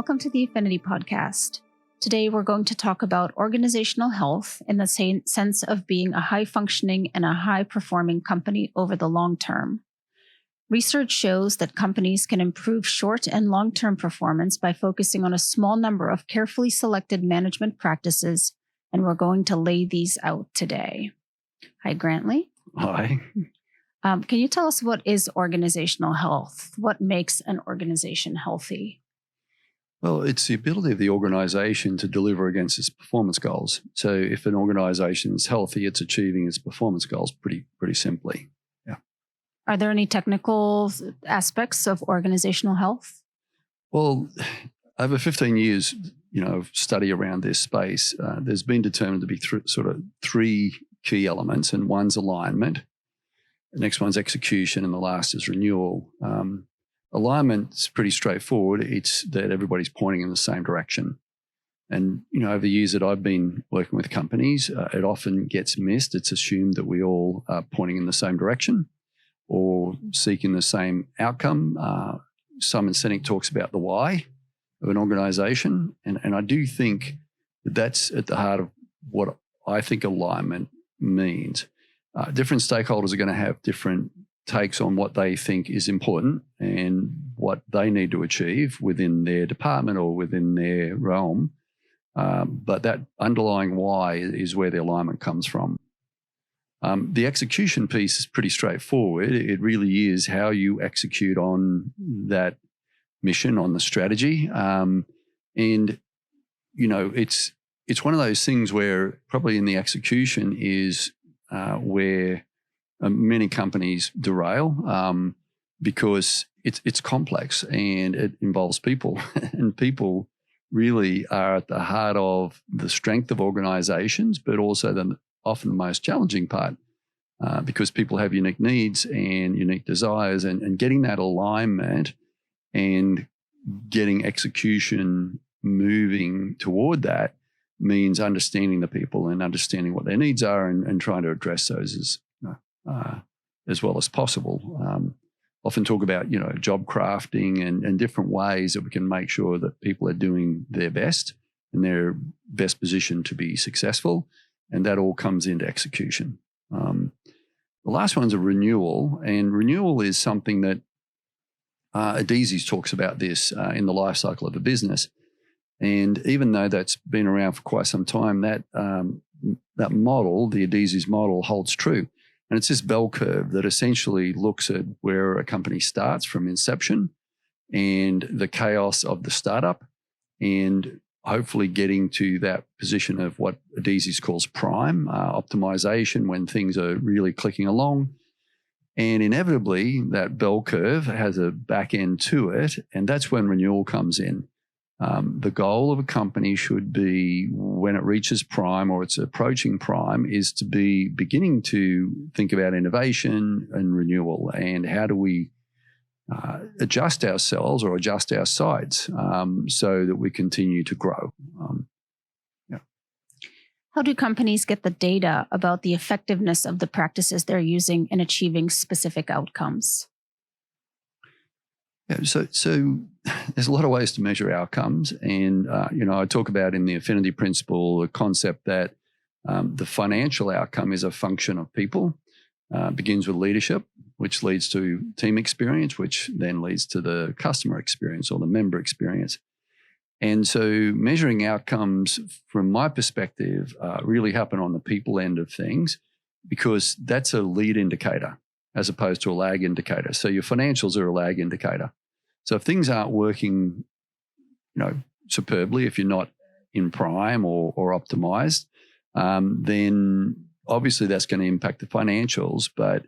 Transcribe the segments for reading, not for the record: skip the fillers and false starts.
Welcome to the AFFINITY Podcast. Today we're going to talk about organizational health in the sense of being a high-functioning and a high-performing company over the long term. Research shows that companies can improve short and long-term performance by focusing on a small number of carefully selected management practices, and we're going to lay these out today. Hi, Grantley. Hi. Can you tell us what is organizational health? What makes an organization healthy? Well, it's the ability of the organization to deliver against its performance goals. So if an organization is healthy, it's achieving its performance goals pretty simply. Yeah. Are there any technical aspects of organizational health? Well, over 15 years, of study around this space, there's been determined to be three key elements, and one's alignment, the next one's execution, and the last is renewal. Alignment's pretty straightforward. It's that everybody's pointing in the same direction. And, over the years that I've been working with companies, it often gets missed. It's assumed that we all are pointing in the same direction or seeking the same outcome. Simon Sinek talks about the why of an organization. And I do think that that's at the heart of what I think alignment means. Different stakeholders are going to have different takes on what they think is important and what they need to achieve within their department or within their realm. But that underlying why is where the alignment comes from. The execution piece is pretty straightforward. It really is how you execute on that mission, on the strategy. And, it's one of those things where probably in the execution is where many companies derail because it's complex and it involves people, and people really are at the heart of the strength of organizations, but also often the most challenging part because people have unique needs and unique desires, and getting that alignment and getting execution moving toward that means understanding the people and understanding what their needs are and trying to address those as well as possible. Often talk about, job crafting and different ways that we can make sure that people are doing their best and their best position to be successful. And that all comes into execution. The last one's a renewal, and renewal is something that Adizes talks about this in the life cycle of a business. And even though that's been around for quite some time, that model, the Adizes model, holds true. And it's this bell curve that essentially looks at where a company starts from inception and the chaos of the startup, and hopefully getting to that position of what Adizes calls prime, optimization, when things are really clicking along. And inevitably, that bell curve has a back end to it, and that's when renewal comes in. The goal of a company should be, when it reaches prime or it's approaching prime, is to be beginning to think about innovation and renewal, and how do we adjust ourselves or adjust our sights so that we continue to grow. How do companies get the data about the effectiveness of the practices they're using in achieving specific outcomes? Yeah, so there's a lot of ways to measure outcomes, and I talk about in the affinity principle the concept that the financial outcome is a function of people. Begins with leadership, which leads to team experience, which then leads to the customer experience or the member experience. And so measuring outcomes, from my perspective, really happen on the people end of things, because that's a lead indicator as opposed to a lag indicator. So your financials are a lag indicator. So if things aren't working, superbly, if you're not in prime or optimized, then obviously that's going to impact the financials. But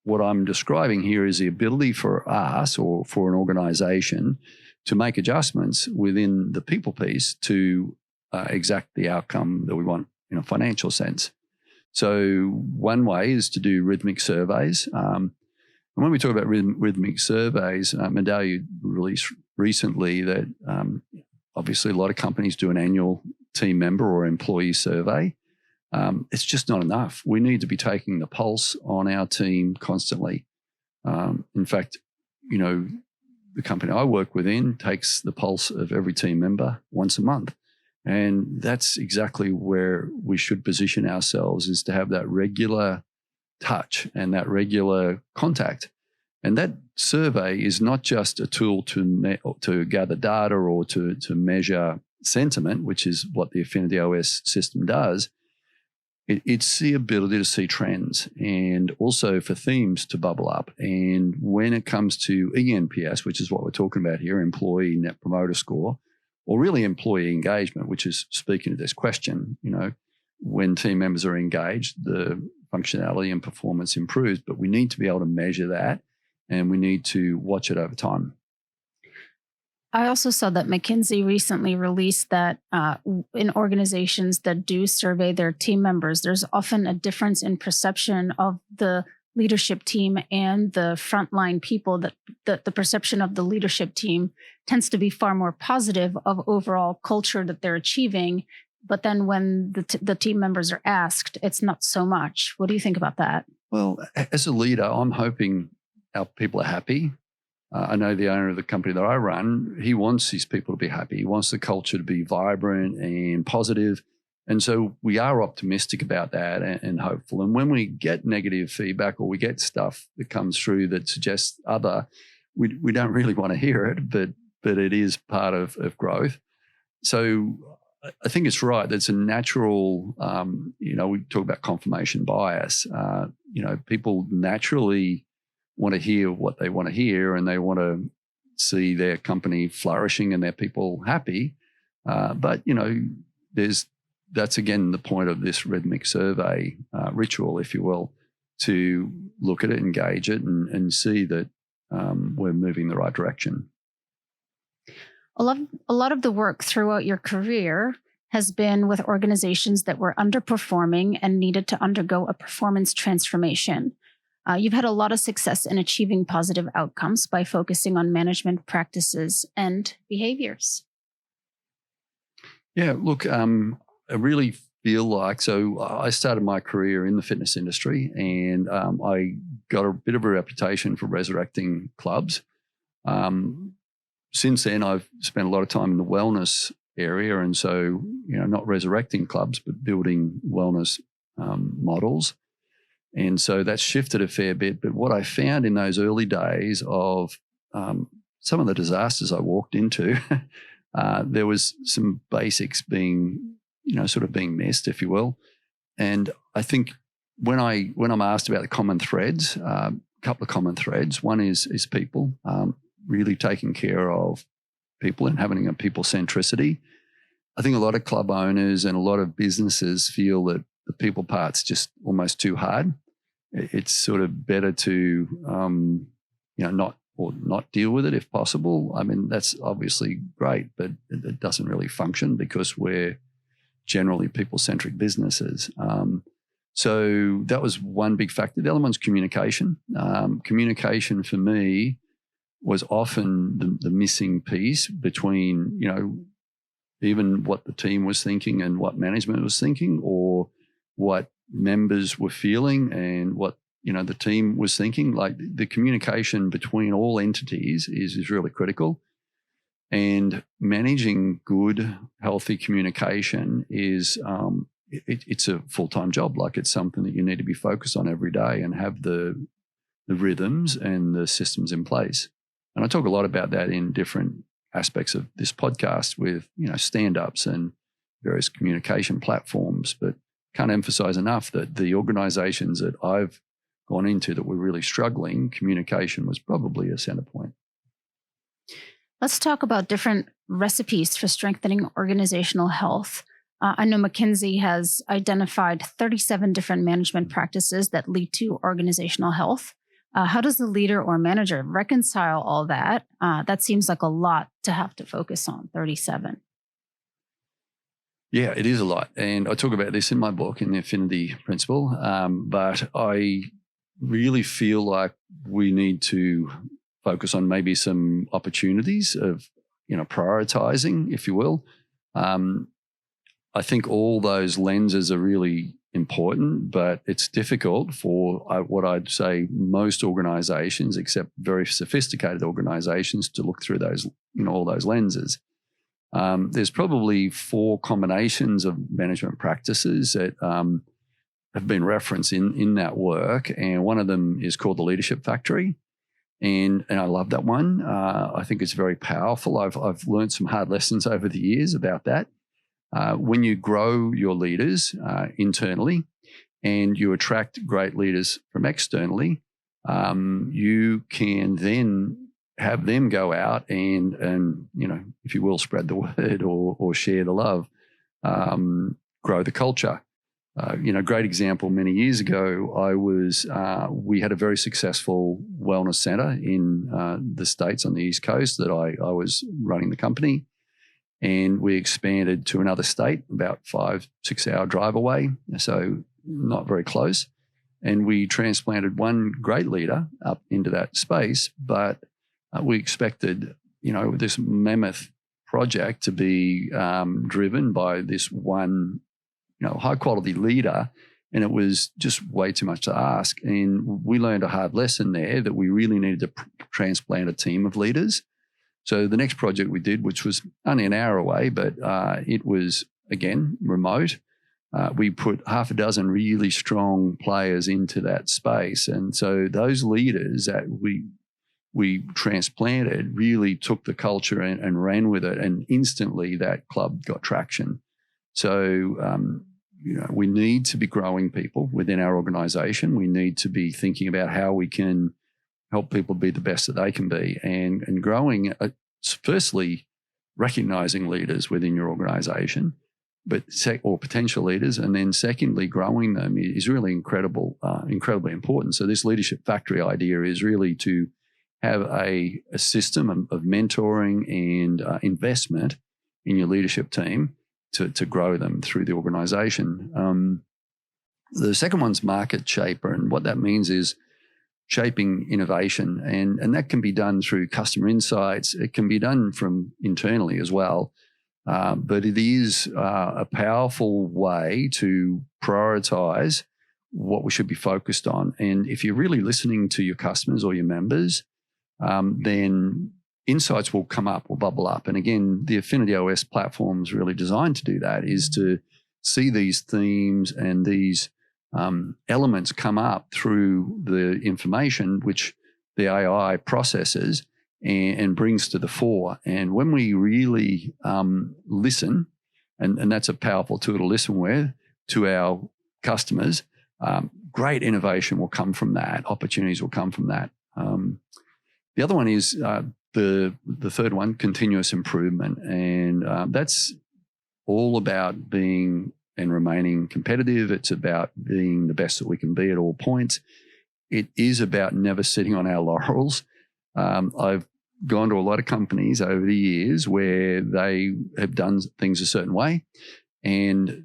what I'm describing here is the ability for us or for an organization to make adjustments within the people piece to exact the outcome that we want in a financial sense. So one way is to do rhythmic surveys. And when we talk about rhythmic surveys, Medallia released recently that obviously a lot of companies do an annual team member or employee survey. It's just not enough. We need to be taking the pulse on our team constantly. In fact, the company I work within takes the pulse of every team member once a month. And that's exactly where we should position ourselves, is to have that regular touch and that regular contact. And that survey is not just a tool to gather data or to measure sentiment, which is what the Affinity OS system does. It's the ability to see trends and also for themes to bubble up. And when it comes to ENPS, which is what we're talking about here, Employee Net Promoter Score, or really employee engagement, which is speaking to this question, when team members are engaged, the functionality and performance improves, but we need to be able to measure that and we need to watch it over time. I also saw that McKinsey recently released that in organizations that do survey their team members, there's often a difference in perception of the leadership team and the frontline people, that the perception of the leadership team tends to be far more positive of overall culture that they're achieving. But then when the team members are asked, it's not so much. What do you think about that? Well, as a leader, I'm hoping our people are happy. I know the owner of the company that I run, he wants his people to be happy. He wants the culture to be vibrant and positive. And so we are optimistic about that and hopeful. And when we get negative feedback or we get stuff that comes through that suggests other, we don't really want to hear it, but it is part of growth. So I think it's right. That's a natural, we talk about confirmation bias. People naturally want to hear what they want to hear and they want to see their company flourishing and their people happy. But that's again the point of this rhythmic survey ritual, if you will, to look at it, engage it, and see that we're moving the right direction. A lot of the work throughout your career has been with organizations that were underperforming and needed to undergo a performance transformation. You've had a lot of success in achieving positive outcomes by focusing on management practices and behaviors. Yeah, look, I really feel like, so I started my career in the fitness industry and I got a bit of a reputation for resurrecting clubs. Since then, I've spent a lot of time in the wellness area. And so, not resurrecting clubs, but building wellness models. And so that's shifted a fair bit. But what I found in those early days of some of the disasters I walked into, there was some basics being, sort of being missed, if you will. And I think when I'm asked about the common threads, a couple of common threads. One is people, really taking care of people and having a people centricity. I think a lot of club owners and a lot of businesses feel that the people part's just almost too hard. It's sort of better to, not deal with it if possible. I mean, that's obviously great, but it doesn't really function because we're generally people-centric businesses. So that was one big factor. The other one's communication. Communication for me was often the missing piece between, even what the team was thinking and what management was thinking, or what members were feeling and what, the team was thinking. Like the communication between all entities is really critical. And managing good, healthy communication is, it's a full-time job. Like it's something that you need to be focused on every day and have the rhythms and the systems in place. And I talk a lot about that in different aspects of this podcast with, stand-ups and various communication platforms, but can't emphasize enough that the organizations that I've gone into that were really struggling, communication was probably a center point. Let's talk about different recipes for strengthening organizational health. I know McKinsey has identified 37 different management practices that lead to organizational health. How does the leader or manager reconcile all that? That seems like a lot to have to focus on, 37. Yeah, it is a lot. And I talk about this in my book, in the Affinity Principle. But I really feel like we need to focus on maybe some opportunities of, prioritizing, if you will. I think all those lenses are really important, but it's difficult for what I'd say most organizations, except very sophisticated organizations, to look through those, all those lenses. There's probably 4 combinations of management practices that have been referenced in that work, and one of them is called the Leadership Factory. And I love that one. I think it's very powerful. I've learned some hard lessons over the years about that. When you grow your leaders internally and you attract great leaders from externally, you can then have them go out and if you will, spread the word or share the love, grow the culture. Great example. Many years ago, we had a very successful wellness center in the States on the East Coast that I was running the company. And we expanded to another state, about 5-6 hour drive away, so not very close. And we transplanted one great leader up into that space, but we expected, this mammoth project to be driven by this one, high quality leader, and it was just way too much to ask. And we learned a hard lesson there that we really needed to transplant a team of leaders. So the next project we did, which was only an hour away, but it was, again, remote. We put 6 really strong players into that space. And so those leaders that we transplanted really took the culture and ran with it. And instantly that club got traction. So, we need to be growing people within our organization. We need to be thinking about how we can help people be the best that they can be, and growing, firstly, recognizing leaders within your organization, or potential leaders, and then secondly, growing them is really incredibly important. So this Leadership Factory idea is really to have a system of mentoring and investment in your leadership team to grow them through the organization. The second one's market shaper, and what that means is shaping innovation, and that can be done through customer insights. It can be done from internally as well, but it is a powerful way to prioritize what we should be focused on. And if you're really listening to your customers or your members, then insights will come up, will bubble up. And again, the Affinity OS platform is really designed to do that, is to see these themes and these elements come up through the information which the AI processes and brings to the fore. And when we really listen, and that's a powerful tool to listen with, to our customers, great innovation will come from that. Opportunities will come from that. The other one is the third one, continuous improvement. And that's all about being and remaining competitive. It's about being the best that we can be at all points. It is about never sitting on our laurels. I've gone to a lot of companies over the years where they have done things a certain way, and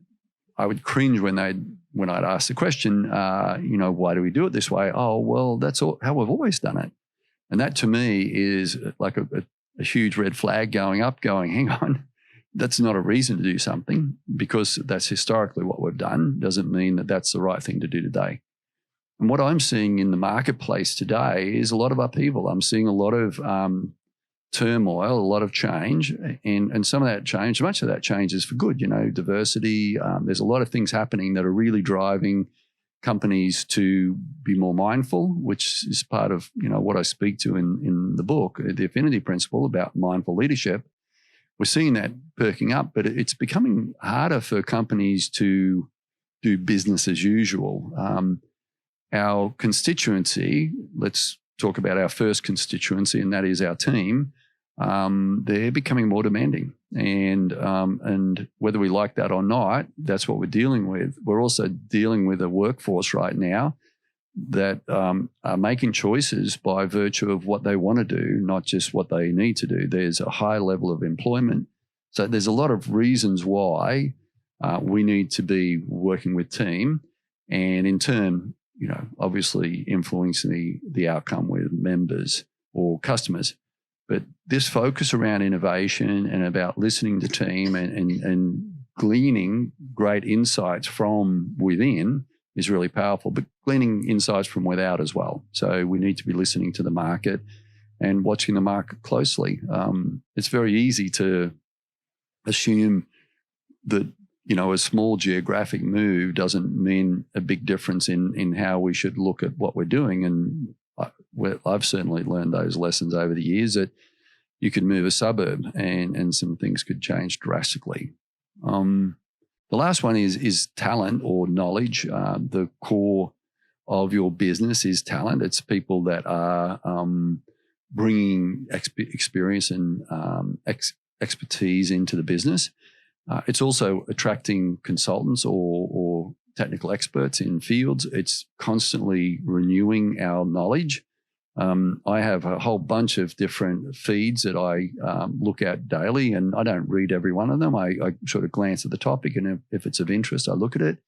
I would cringe when I'd ask the question, why do we do it this way? Oh, well, that's how we've always done it. And that to me is like a huge red flag going up, hang on, that's not a reason to do something, because that's historically what we've done. Doesn't mean that that's the right thing to do today. And what I'm seeing in the marketplace today is a lot of upheaval. I'm seeing a lot of turmoil, a lot of change, and some of that change, much of that change is for good. Diversity. There's a lot of things happening that are really driving companies to be more mindful, which is part of what I speak to in the book, the Affinity Principle about mindful leadership. We're seeing that perking up, but it's becoming harder for companies to do business as usual. Our constituency, let's talk about our first constituency, and that is our team. They're becoming more demanding, and whether we like that or not, that's what we're dealing with. We're also dealing with a workforce right now that are making choices by virtue of what they want to do, not just what they need to do. There's a high level of employment. So there's a lot of reasons why we need to be working with team, and in turn, obviously influencing the outcome with members or customers. But this focus around innovation and about listening to team and gleaning great insights from within is really powerful, but gleaning insights from without as well. So we need to be listening to the market and watching the market closely. It's very easy to assume that, a small geographic move doesn't mean a big difference in how we should look at what we're doing. And I've certainly learned those lessons over the years, that you could move a suburb and some things could change drastically. The last one is talent or knowledge. The core of your business is talent. It's people that are bringing experience and expertise into the business. It's also attracting consultants or technical experts in fields. It's constantly renewing our knowledge. I have a whole bunch of different feeds that I look at daily, and I don't read every one of them. I sort of glance at the topic, and if it's of interest, I look at it.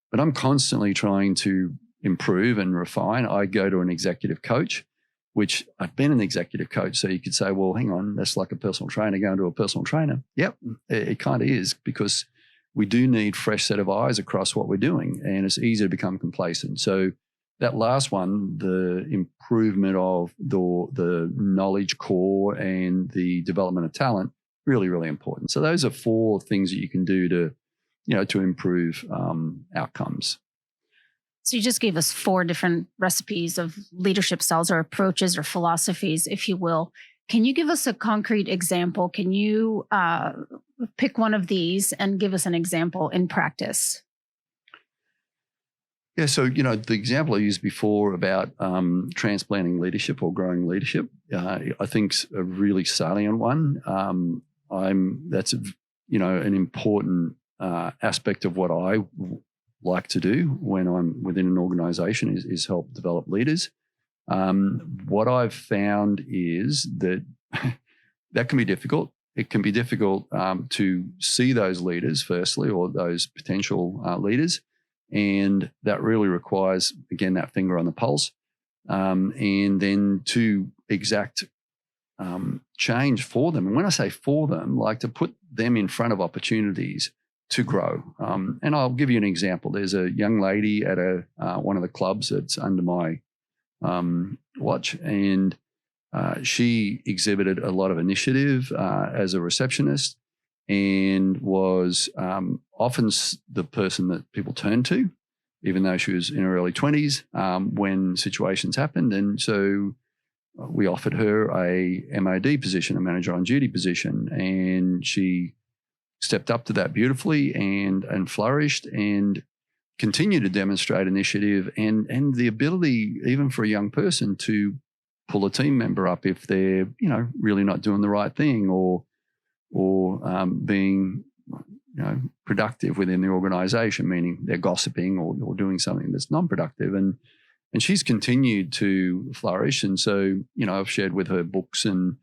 But I'm constantly trying to improve and refine. I go to an executive coach, which I've been an executive coach. So you could say, well, hang on, that's like a personal trainer going to a personal trainer. Yep, it kind of is, because we do need fresh set of eyes across what we're doing, and it's easy to become complacent. So that last one, the improvement of the knowledge core and the development of talent, really, really important. So those are 4 things that you can do to improve outcomes. So you just gave us 4 different recipes of leadership styles or approaches or philosophies, if you will. Can you give us a concrete example? Can you pick one of these and give us an example in practice? Yeah, so, the example I used before about transplanting leadership or growing leadership, I think is a really salient one. That's an important aspect of what I like to do when I'm within an organization is help develop leaders. What I've found is that that can be difficult. It can be difficult to see those leaders firstly, or those potential leaders. And that really requires, again, that finger on the pulse, and then to exact change for them. And when I say for them, like to put them in front of opportunities to grow. And I'll give you an example. There's a young lady at one of the clubs that's under my watch, and she exhibited a lot of initiative as a receptionist, and was often the person that people turned to, even though she was in her early 20s when situations happened. And so we offered her a MOD position, a manager on duty position, and she stepped up to that beautifully and flourished and continued to demonstrate initiative and the ability, even for a young person, to pull a team member up if they're really not doing the right thing or being productive within the organization, meaning they're gossiping or doing something that's non-productive. And she's continued to flourish. And so, I've shared with her books and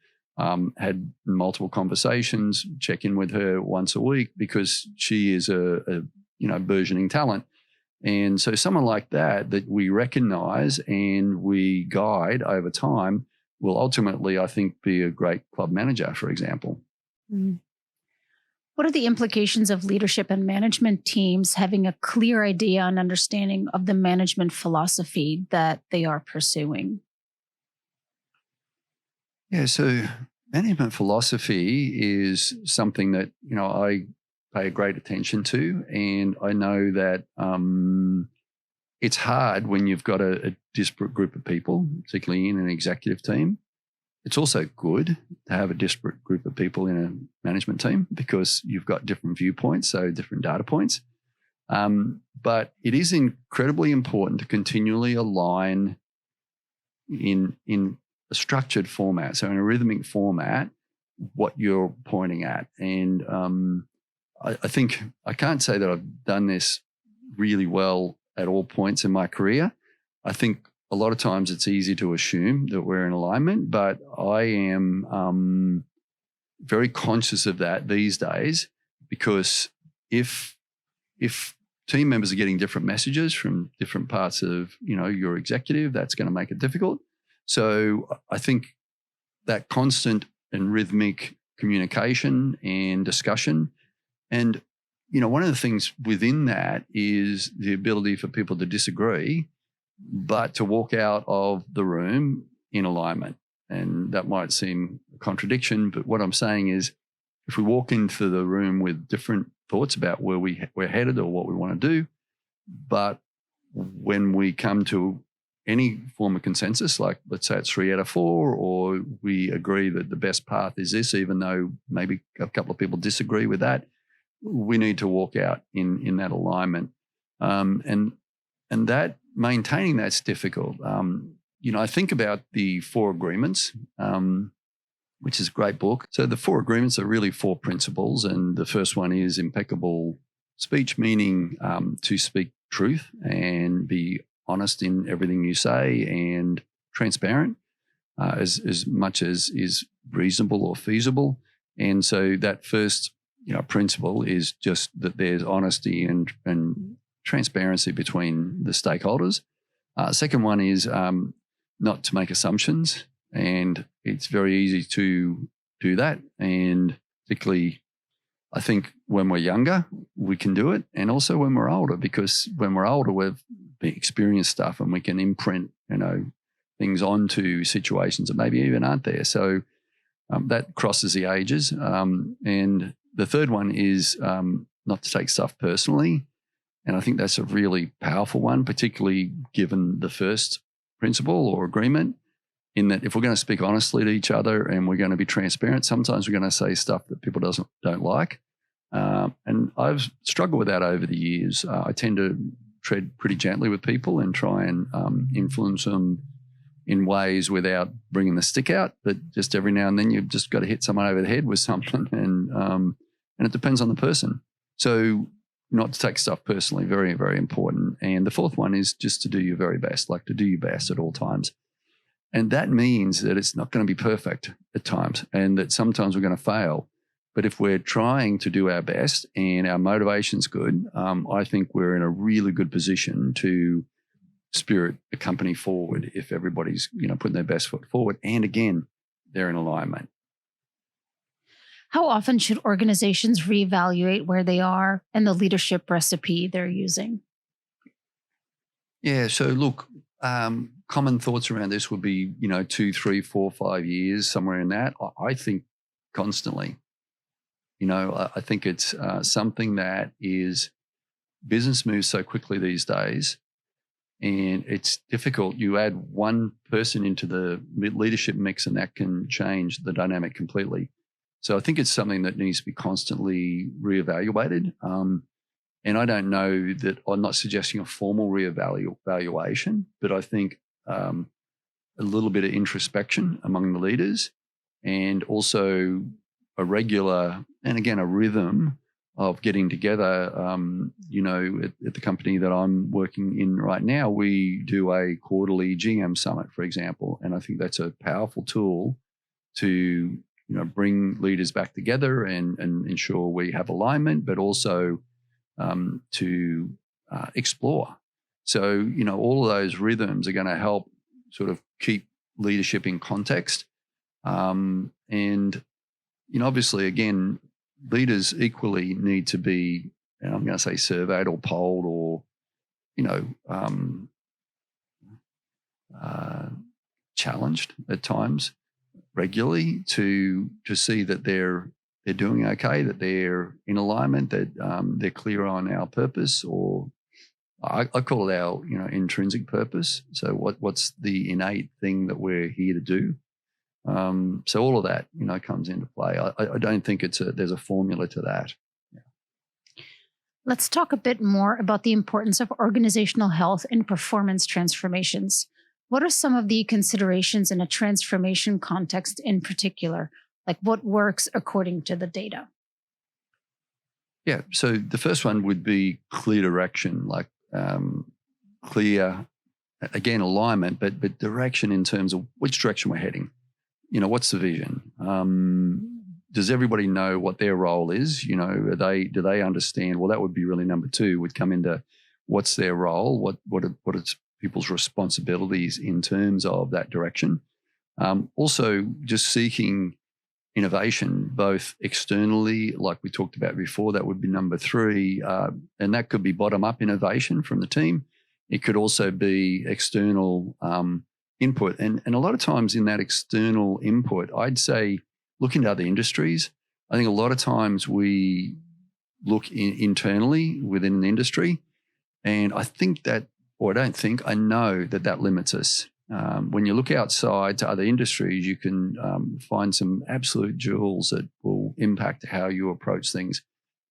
had multiple conversations, check in with her once a week, because she is a burgeoning talent. And so someone like that we recognize and we guide over time will ultimately, I think, be a great club manager, for example. Mm. What are the implications of leadership and management teams having a clear idea and understanding of the management philosophy that they are pursuing? Yeah, so management philosophy is something that, I pay great attention to. And I know that it's hard when you've got a disparate group of people, particularly in an executive team. It's also good to have a disparate group of people in a management team because you've got different viewpoints, so different data points. But it is incredibly important to continually align in a structured format, so in a rhythmic format, what you're pointing at. And I think I can't say that I've done this really well at all points in my career. I think a lot of times it's easy to assume that we're in alignment, but I am very conscious of that these days, because if team members are getting different messages from different parts of your executive, that's going to make it difficult. So I think that constant and rhythmic communication and discussion, and one of the things within that is the ability for people to disagree, but to walk out of the room in alignment. And that might seem a contradiction, but what I'm saying is if we walk into the room with different thoughts about where we're headed or what we want to do, but when we come to any form of consensus, like let's say it's 3 out of 4, or we agree that the best path is this, even though maybe a couple of people disagree with that, we need to walk out in that alignment. And that maintaining that's difficult. I think about the 4 agreements, which is a great book. So the 4 agreements are really 4 principles. And the first one is impeccable speech, meaning to speak truth and be honest in everything you say and transparent as much as is reasonable or feasible. And so that first principle is just that there's honesty and transparency between the stakeholders. Second one is not to make assumptions, and it's very easy to do that. And particularly, I think when we're younger, we can do it, and also when we're older, because when we're older, we've experienced stuff and we can imprint, things onto situations that maybe even aren't there. So that crosses the ages. And the third one is not to take stuff personally. And I think that's a really powerful one, particularly given the first principle or agreement, in that if we're going to speak honestly to each other and we're going to be transparent, sometimes we're going to say stuff that people don't like. And I've struggled with that over the years. I tend to tread pretty gently with people and try and influence them in ways without bringing the stick out. But just every now and then you've just got to hit someone over the head with something, and it depends on the person. So not to take stuff personally, very, very important. And the fourth one is just to do your very best, like to do your best at all times. And that means that it's not going to be perfect at times, and that sometimes we're going to fail. But if we're trying to do our best and our motivation's good, I think we're in a really good position to spirit the company forward if everybody's, putting their best foot forward. And again, they're in alignment. How often should organizations reevaluate where they are and the leadership recipe they're using? Yeah, so look, common thoughts around this would be, 2, 3, 4, 5 years, somewhere in that. I think constantly. I think it's something that is, business moves so quickly these days, and it's difficult. You add one person into the leadership mix and that can change the dynamic completely. So I think it's something that needs to be constantly reevaluated. And I don't know that, I'm not suggesting a formal reevaluation, but I think a little bit of introspection among the leaders, and also a regular, and again, a rhythm of getting together. At the company that I'm working in right now, we do a quarterly GM summit, for example. And I think that's a powerful tool to, bring leaders back together and ensure we have alignment, but also to explore. So, all of those rhythms are going to help sort of keep leadership in context. And obviously, again, leaders equally need to be, and I'm going to say surveyed or polled or, challenged at times regularly to see that they're doing okay, that they're in alignment, that they're clear on our purpose, or I call it our, intrinsic purpose. So what's the innate thing that we're here to do? So all of that, comes into play. I don't think there's a formula to that. Yeah. Let's talk a bit more about the importance of organizational health in performance transformations. What are some of the considerations in a transformation context in particular? Like what works according to the data? Yeah. So the first one would be clear direction, like clear, again, alignment, but direction in terms of which direction we're heading. What's the vision? Does everybody know what their role is? Do they understand? Well, that would be really number 2, would come into what's their role? What are people's responsibilities in terms of that direction? Also, just seeking innovation, both externally, like we talked about before, that would be number 3. And that could be bottom-up innovation from the team. It could also be external input. And a lot of times in that external input, I'd say look into other industries. I think a lot of times we look internally within an industry. And I think that, or I don't think, I know that limits us. When you look outside to other industries, you can find some absolute jewels that will impact how you approach things.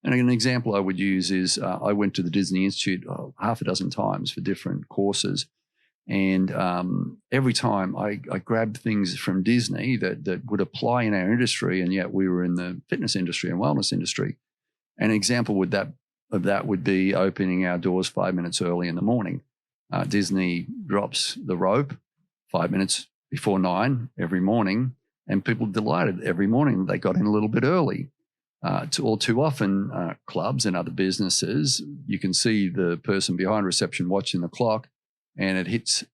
And an example I would use is I went to the Disney Institute half a dozen times for different courses. And every time I grabbed things from Disney that would apply in our industry, and yet we were in the fitness industry and wellness industry. An example of that would be opening our doors 5 minutes early in the morning. Disney drops the rope 5 minutes before 9 every morning, and people delighted every morning they got in a little bit early. All too often, clubs and other businesses, you can see the person behind reception watching the clock, and it hits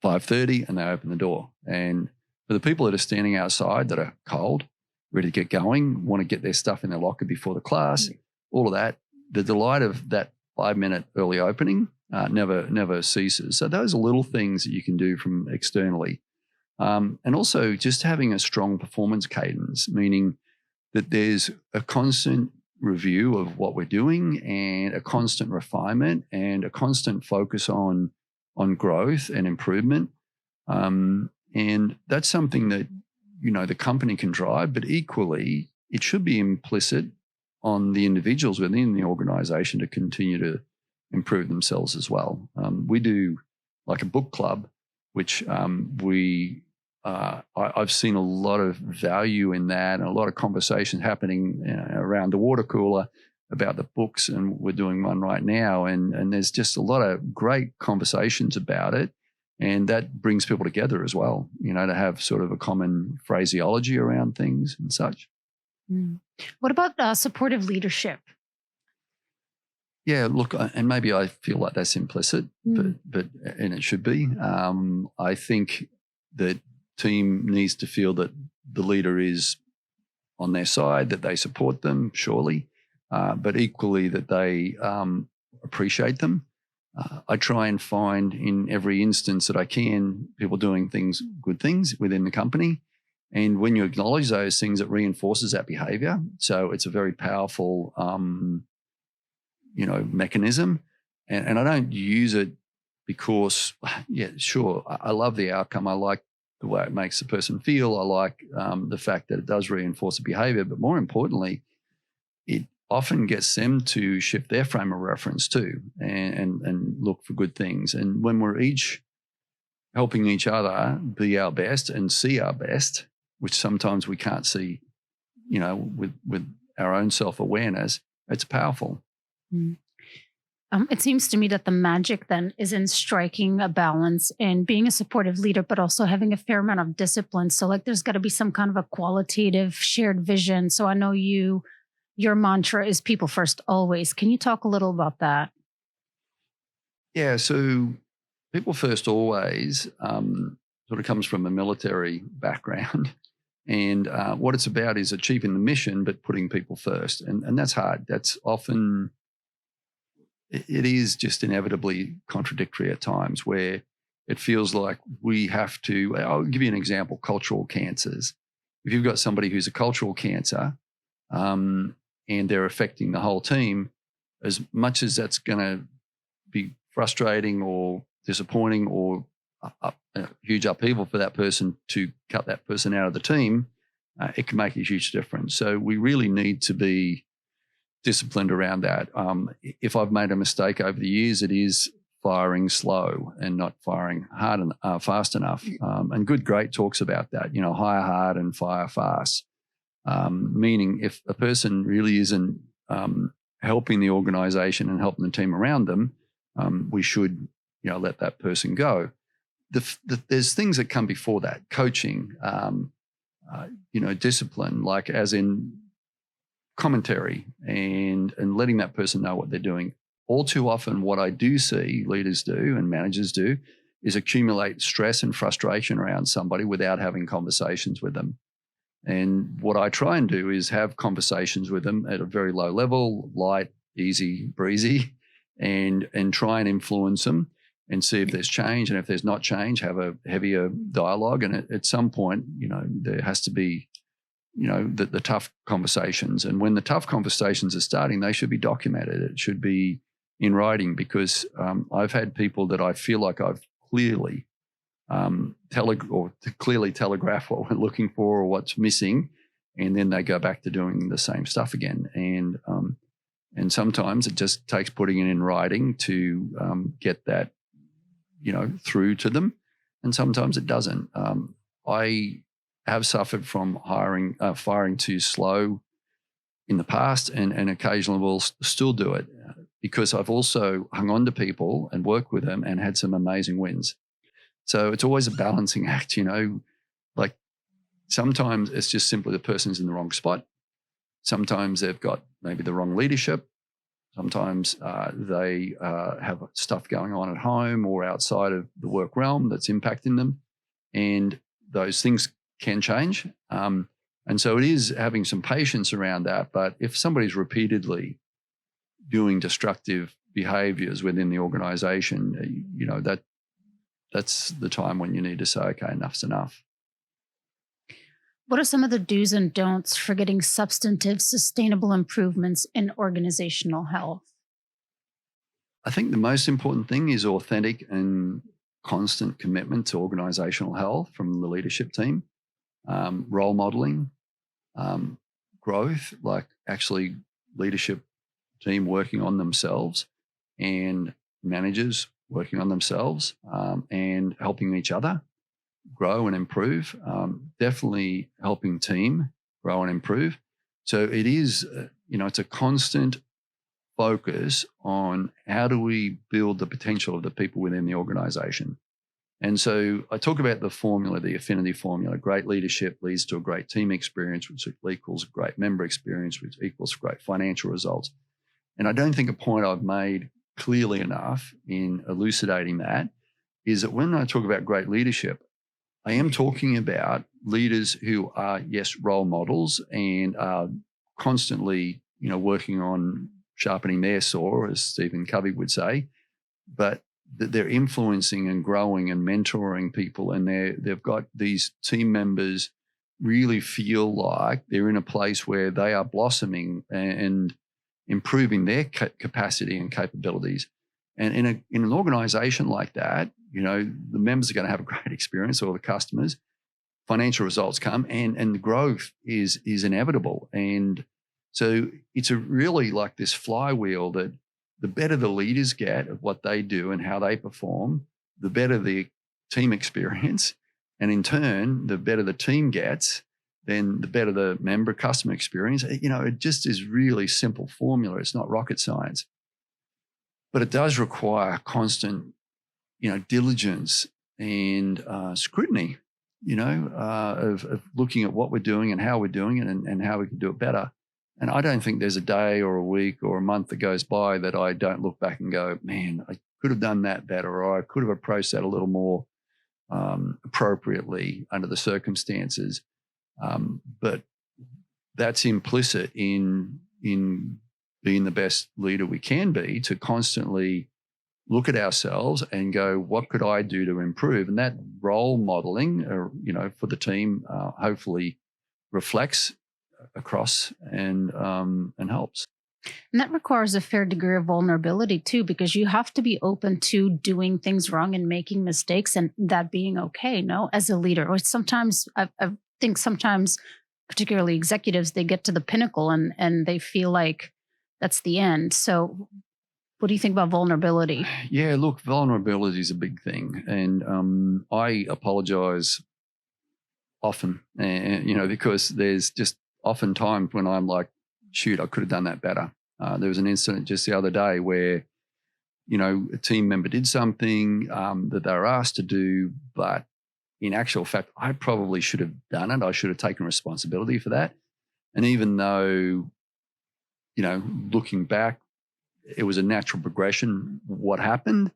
5:30 and they open the door. And for the people that are standing outside that are cold, ready to get going, want to get their stuff in their locker before the class, all of that, the delight of that 5-minute early opening never ceases. So those are little things that you can do from externally. And also just having a strong performance cadence, meaning that there's a constant review of what we're doing and a constant refinement and a constant focus on growth and improvement. And that's something that, the company can drive, but equally it should be implicit on the individuals within the organization to continue to improve themselves as well. We do like a book club, which I've seen a lot of value in that and a lot of conversation happening around the water cooler about the books, and we're doing one right now. And there's just a lot of great conversations about it, and that brings people together as well, to have sort of a common phraseology around things and such. What about supportive leadership? Yeah, look, and maybe I feel like that's implicit, but and it should be. I think that team needs to feel that the leader is on their side, that they support them, surely, but equally that they appreciate them. I try and find in every instance that I can people doing good things within the company. And when you acknowledge those things, it reinforces that behavior. So it's a very powerful, mechanism. And I don't use it because, sure, I love the outcome. I like the way it makes the person feel. I like the fact that it does reinforce the behavior. But more importantly, it often gets them to shift their frame of reference too and look for good things. And when we're each helping each other be our best and see our best, which sometimes we can't see, with our own self-awareness, it's powerful. It seems to me that the magic then is in striking a balance and being a supportive leader, but also having a fair amount of discipline. So there's got to be some kind of a qualitative shared vision. So I know your mantra is people first always. Can you talk a little about that? Yeah, so people first always sort of comes from a military background. And what it's about is achieving the mission, but putting people first. And that's hard. That's often, it is just inevitably contradictory at times where it feels like we have to, I'll give you an example, cultural cancers. If you've got somebody who's a cultural cancer and they're affecting the whole team, as much as that's going to be frustrating or disappointing or a huge upheaval for that person to cut that person out of the team, it can make a huge difference. So we really need to be disciplined around that. If I've made a mistake over the years, it is firing slow and not firing hard and fast enough. And Good Great talks about that, hire hard and fire fast. Meaning if a person really isn't helping the organization and helping the team around them, we should, let that person go. There's things that come before that, coaching, discipline, like as in commentary and letting that person know what they're doing. All too often what I do see leaders do and managers do is accumulate stress and frustration around somebody without having conversations with them. And what I try and do is have conversations with them at a very low level, light, easy, breezy, and try and influence them and see if there's change. And if there's not change, have a heavier dialogue. And at some point, there has to be, the tough conversations. And when the tough conversations are starting, they should be documented. It should be in writing, because I've had people that I feel like I've clearly clearly telegraph what we're looking for or what's missing, and then they go back to doing the same stuff again. And sometimes it just takes putting it in writing to get that, through to them, and sometimes it doesn't. I have suffered from firing too slow in the past, and occasionally will still do it, because I've also hung on to people and worked with them and had some amazing wins. So it's always a balancing act, like sometimes it's just simply the person's in the wrong spot. Sometimes they've got maybe the wrong leadership. Sometimes they have stuff going on at home or outside of the work realm that's impacting them. And those things can change. And so it is having some patience around that. But if somebody's repeatedly doing destructive behaviors within the organization, that's the time when you need to say, okay, enough's enough. What are some of the do's and don'ts for getting substantive, sustainable improvements in organizational health? I think the most important thing is authentic and constant commitment to organizational health from the leadership team, role modeling, growth, like actually leadership team working on themselves and managers working on themselves and helping each other grow and improve, definitely helping team grow and improve. So it is, it's a constant focus on how do we build the potential of the people within the organization. And so I talk about the formula, the affinity formula. Great leadership leads to a great team experience, which equals great member experience, which equals great financial results. And I don't think a point I've made clearly enough in elucidating that is that when I talk about great leadership, I am talking about leaders who are, yes, role models and are constantly, working on sharpening their saw, as Stephen Covey would say, but that they're influencing and growing and mentoring people, and they've got these team members really feel like they're in a place where they are blossoming and improving their capacity and capabilities. And in an organization like that, the members are going to have a great experience, or the customers. Financial results come, and the growth is inevitable. And so it's really like this flywheel that the better the leaders get at what they do and how they perform, the better the team experience. And in turn, the better the team gets, then the better the member customer experience. It just is really simple formula. It's not rocket science. But it does require constant, diligence and scrutiny, of looking at what we're doing and how we're doing it and how we can do it better. And I don't think there's a day or a week or a month that goes by that I don't look back and go, man, I could have done that better, or I could have approached that a little more appropriately under the circumstances. But that's implicit in being the best leader we can be, to constantly look at ourselves and go, what could I do to improve? And that role modeling, for the team, hopefully reflects across and helps. And that requires a fair degree of vulnerability too, because you have to be open to doing things wrong and making mistakes, and that being okay, as a leader. Or sometimes I think sometimes, particularly executives, they get to the pinnacle and they feel like that's the end. So what do you think about vulnerability? Yeah, look, vulnerability is a big thing. And I apologize often, because there's just often times when I'm like, shoot, I could have done that better. There was an incident just the other day where, a team member did something that they were asked to do, but in actual fact, I probably should have done it. I should have taken responsibility for that. And even though, looking back, it was a natural progression, what happened,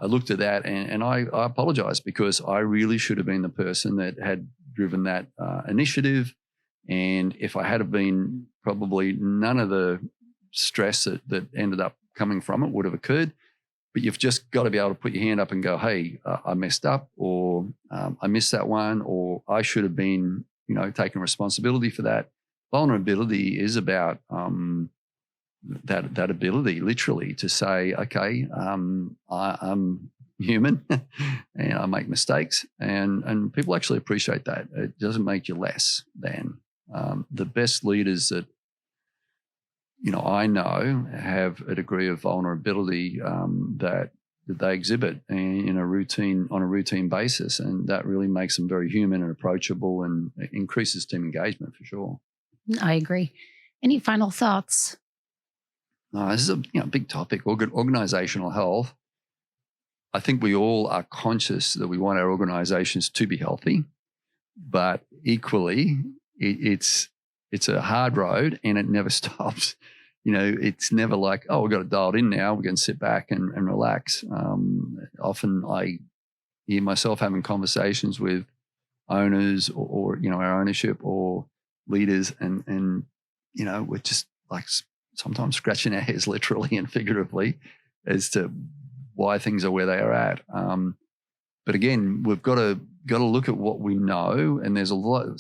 I looked at that and I apologized, because I really should have been the person that had driven that initiative And if I had have been, probably none of the stress that ended up coming from it would have occurred. But you've just got to be able to put your hand up and go, hey, I messed up, or I missed that one, or I should have been, taking responsibility for that. Vulnerability is about that ability, literally, to say, okay, I'm human and I make mistakes, and people actually appreciate that. It doesn't make you less than. The best leaders that I know have a degree of vulnerability that they exhibit on a routine basis, and that really makes them very human and approachable, and increases team engagement for sure. I agree. Any final thoughts? This is a big topic, organizational health. I think we all are conscious that we want our organizations to be healthy, but equally, it's a hard road and it never stops. It's never like, oh, we've got it dialed in now, we're going to sit back and relax. Often I hear myself having conversations with owners or our ownership or leaders, and we're just like sometimes scratching our heads literally and figuratively as to why things are where they are at. But again, we've got to look at what we know, and there's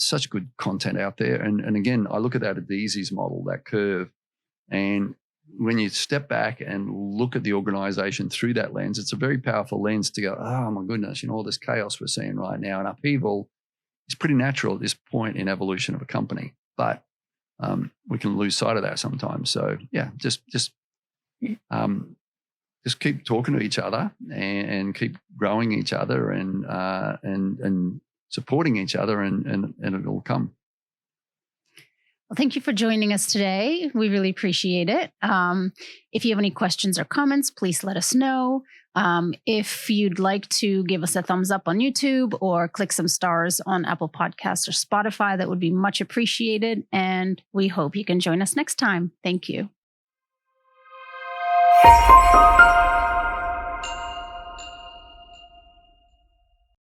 such good content out there. And again, I look at that Adesi's model, that curve, and when you step back and look at the organization through that lens, it's a very powerful lens to go, oh my goodness, all this chaos we're seeing right now and upheaval is pretty natural at this point in evolution of a company. But we can lose sight of that sometimes. So yeah, just keep talking to each other and keep growing each other and supporting each other, and it'll come. Well, thank you for joining us today. We really appreciate it. If you have any questions or comments, please let us know. If you'd like to give us a thumbs up on YouTube or click some stars on Apple Podcasts or Spotify, that would be much appreciated. And we hope you can join us next time. Thank you.